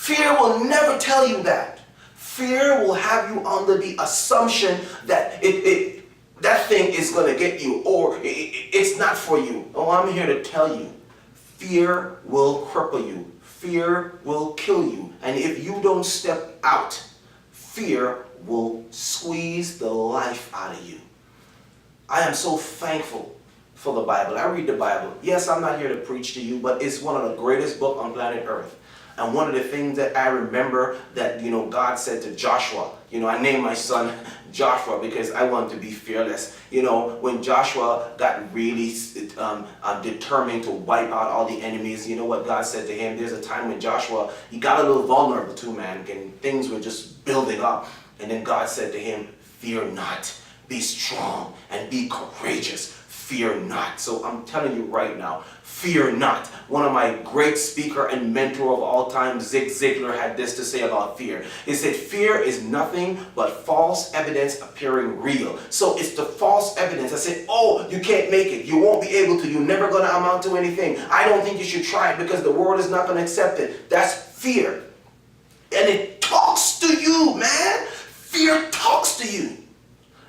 Fear will never tell you that. Fear will have you under the assumption that that thing is going to get you, or it's not for you. Oh, I'm here to tell you, fear will cripple you. Fear will kill you. And if you don't step out, fear will squeeze the life out of you. I am so thankful for the Bible. I read the Bible. Yes, I'm not here to preach to you, but it's one of the greatest books on planet Earth. And one of the things that I remember that, God said to Joshua, I named my son Joshua because I want to be fearless. When Joshua got really determined to wipe out all the enemies, you know what God said to him? There's a time when Joshua, he got a little vulnerable too, man, and things were just building up. And then God said to him, fear not, be strong and be courageous. Fear not. So I'm telling you right now, fear not. One of my great speaker and mentor of all time, Zig Ziglar, had this to say about fear. He said, fear is nothing but false evidence appearing real. So it's the false evidence. I said, oh, you can't make it. You won't be able to. You're never going to amount to anything. I don't think you should try it because the world is not going to accept it. That's fear. And it talks to you, man. Fear talks to you.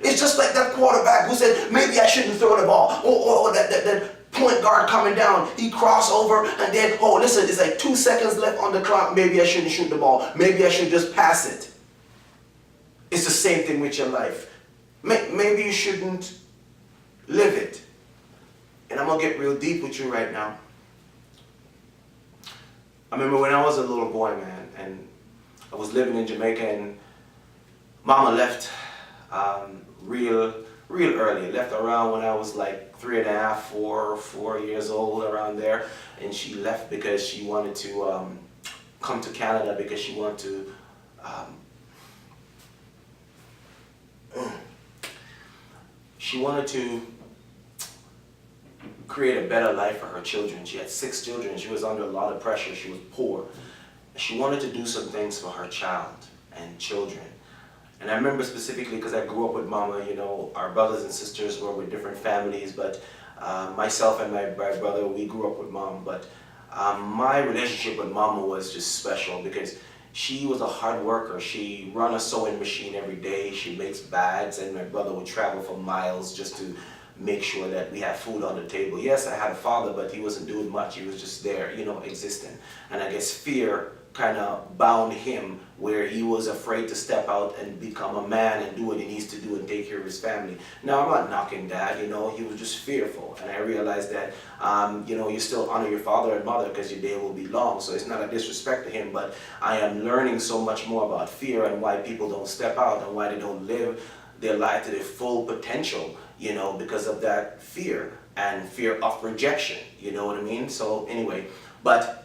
It's just like that quarterback who said, maybe I shouldn't throw the ball. Or that point guard coming down. He crossed over and then, listen, it's like 2 seconds left on the clock. Maybe I shouldn't shoot the ball. Maybe I should just pass it. It's the same thing with your life. Maybe you shouldn't live it. And I'm going to get real deep with you right now. I remember when I was a little boy, man, and I was living in Jamaica, and Mama left real early. Left around when I was like 3.5, 4 years old, around there. And she left because she wanted to come to Canada because she wanted to create a better life for her children. She had 6 children. She was under a lot of pressure. She was poor. She wanted to do some things for her child and children. And I remember specifically because I grew up with Mama, our brothers and sisters were with different families, but myself and my brother, we grew up with Mom. But my relationship with Mama was just special because she was a hard worker. She ran a sewing machine every day. She makes bags, and my brother would travel for miles just to make sure that we have food on the table. Yes, I had a father, but he wasn't doing much. He was just there, existing. And I guess fear kind of bound him where he was afraid to step out and become a man and do what he needs to do and take care of his family. Now, I'm not knocking Dad, he was just fearful. And I realized that, you still honor your father and mother because your day will be long. So it's not a disrespect to him, but I am learning so much more about fear and why people don't step out and why they don't live their life to their full potential, because of that fear and fear of rejection, you know what I mean? So anyway, but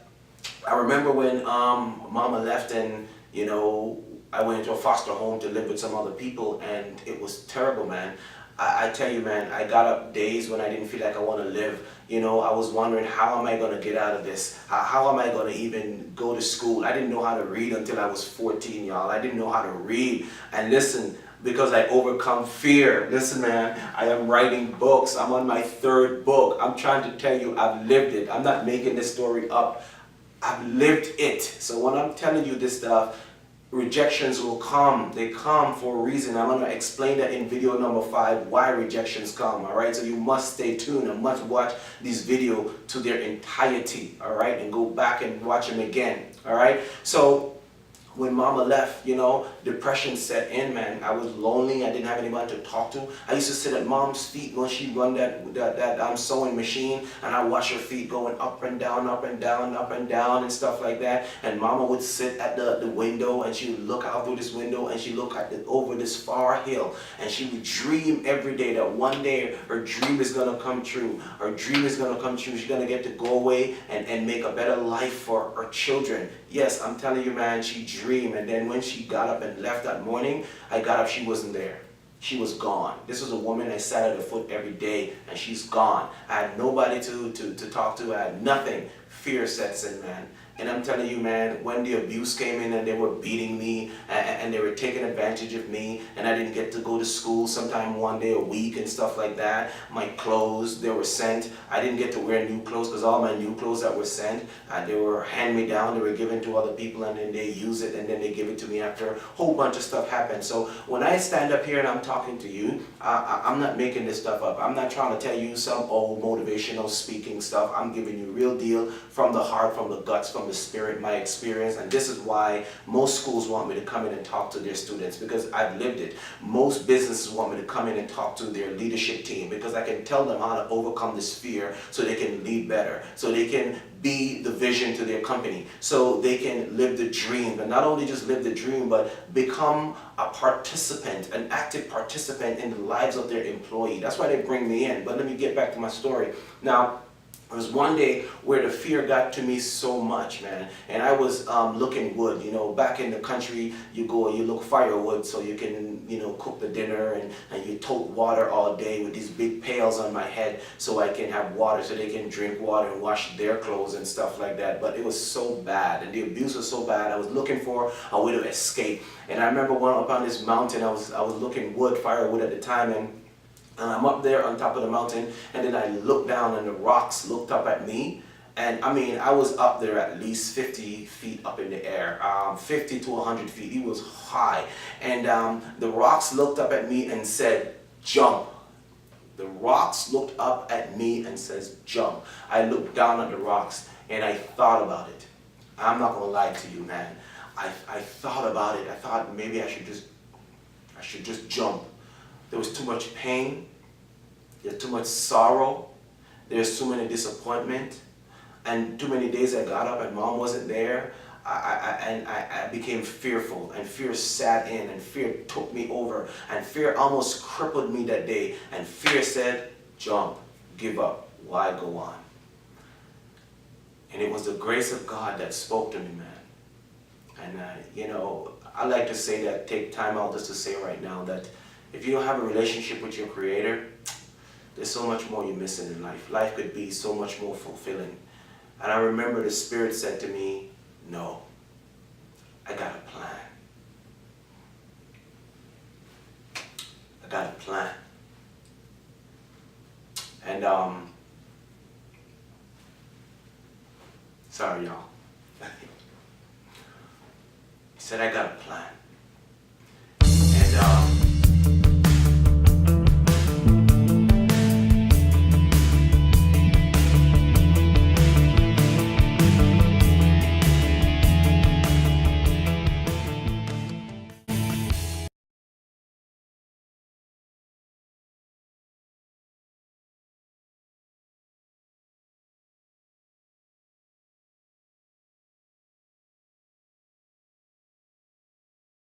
I remember when Mama left and, I went into a foster home to live with some other people, and it was terrible, man. I tell you, man, I got up days when I didn't feel like I want to live. I was wondering, how am I going to get out of this? How am I going to even go to school? I didn't know how to read until I was 14, y'all. I didn't know how to read. And listen, because I overcome fear. Listen, man, I am writing books. I'm on my 3rd book. I'm trying to tell you, I've lived it. I'm not making this story up. I've lived it. So when I'm telling you this stuff, rejections will come. They come for a reason. I'm going to explain that in video number 5, why rejections come, all right? So you must stay tuned and must watch this video to their entirety, all right? And go back and watch them again, all right? So when Mama left, depression set in, man. I was lonely. I didn't have anybody to talk to. I used to sit at Mom's feet when she run that sewing machine, and I watch her feet going up and down, up and down, up and down, and stuff like that. And Mama would sit at the window, and she would look out through this window, and she look at over this far hill, and she would dream every day that one day her dream is gonna come true. Her dream is gonna come true. She's gonna get to go away and make a better life for her children. Yes, I'm telling you, man, she dreamed. And then when she got up and left that morning, I got up, she wasn't there. She was gone. This was a woman I sat at her foot every day, and she's gone. I had nobody to talk to. I had nothing. Fear sets in, man. And I'm telling you, man, when the abuse came in and they were beating me and they were taking advantage of me, and I didn't get to go to school sometime one day a week and stuff like that. My clothes, they were sent. I didn't get to wear new clothes because all my new clothes that were sent, they were hand-me-down. They were given to other people and then they use it and then they give it to me after a whole bunch of stuff happened. So when I stand up here and I'm talking to you, I'm not making this stuff up. I'm not trying to tell you some old motivational speaking stuff. I'm giving you real deal from the heart, from the guts, from the spirit, my experience. And this is why most schools want me to come in and talk to their students, because I've lived it. Most businesses want me to come in and talk to their leadership team, because I can tell them how to overcome this fear so they can lead better, so they can be the vision to their company, so they can live the dream, and not only just live the dream, but become a participant, an active participant in the lives of their employee. That's why they bring me in. But let me get back to my story. Now, there was one day where the fear got to me so much, man, and I was looking wood. You know, back in the country, you go and you look firewood so you can, you know, cook the dinner, and you tote water all day with these big pails on my head so I can have water, so they can drink water and wash their clothes and stuff like that. But it was so bad, and the abuse was so bad. I was looking for a way to escape, and I remember going up on this mountain. I was looking wood, firewood at the time, and I'm up there on top of the mountain, and then I looked down and the rocks looked up at me. And I mean, I was up there at least 50 feet up in the air, 50 to 100 feet. It was high. And the rocks looked up at me and said, jump. The rocks looked up at me and says, jump. I looked down at the rocks and I thought about it. I'm not gonna lie to you, man. I thought about it. I thought maybe I should just jump. There was too much pain, there's too much sorrow, there's too many disappointment, and too many days I got up and mom wasn't there. I became fearful, and fear sat in, and fear took me over, and fear almost crippled me that day, and fear said, jump, give up, why go on? And it was the grace of God that spoke to me, man. And you know, I like to say that, take time out just to say right now that if you don't have a relationship with your Creator, there's so much more you're missing in life. Life could be so much more fulfilling. And I remember the Spirit said to me, no, I got a plan. I got a plan. And, sorry y'all. He said, I got a plan.